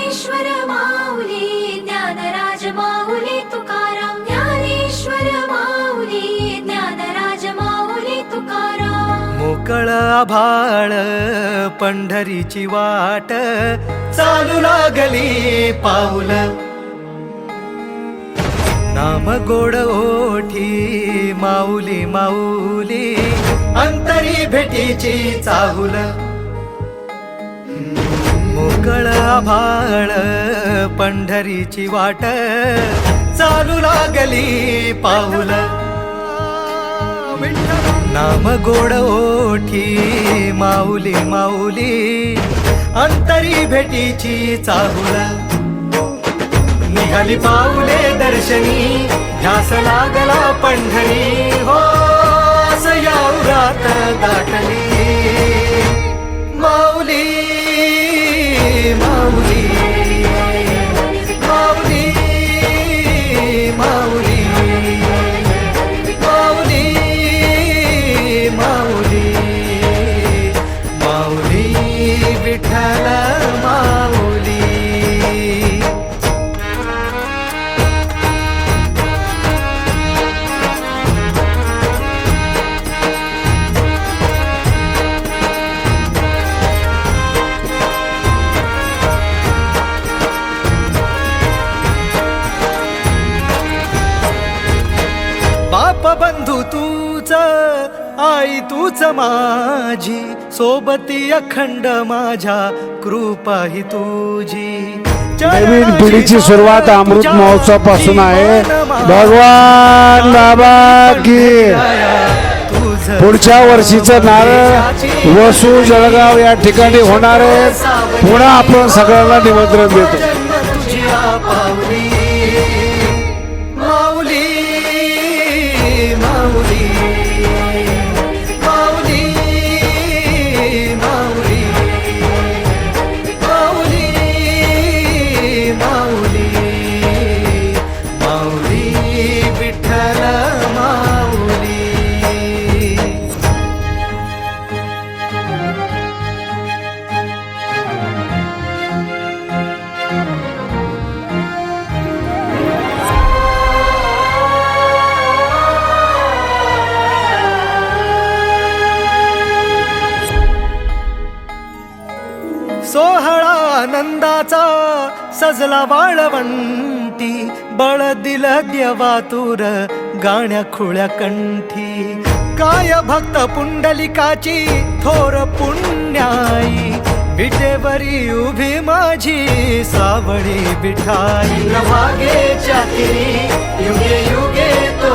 ज्ञानेश्वर माऊली ज्ञानराज माऊली तुकाराम ज्ञानेश्वर माऊली ज्ञानराज माऊली तुकाराम मोकळ आभाळ पंढरीची वाट चालू लागली पाऊल नाम गोड ओठी माऊली माऊली अंतरी भेटीची चाहुल मोकळ आभाळ पंढरीची वाट चालू लागली पाऊल नाम गोड ओठी माऊली माऊली अंतरी भेटीची चाहुल निघाली पाऊले दर्शनी ध्यास लागला पंढरी हो सयाउरात दाटली माऊली माऊली माऊली माऊली माऊली माऊली माऊली विठ्ठल माऊली बाप बंधू तूच आई तूच माझी सोबती अखंड माझ्या कृपा ही तुझी नवीन पिढीची सुरुवात अमृत महोत्सव पासून आहे भगवान बाबा की पुढच्या वर्षीचं नारळ वसू जळगाव या ठिकाणी होणार आहे पुन्हा आपण सगळ्यांना निमंत्रण देतो सोहळा आनंदाचा सजला वाळवंटी बळ दिलं देवातुर गाण्या खुळ्या कंठी काय भक्त पुंडलिकाची थोर पुण्याई विटेवरी उभी माझी सावळी विठाई प्रभागेच्या तिरी युगे युगे तो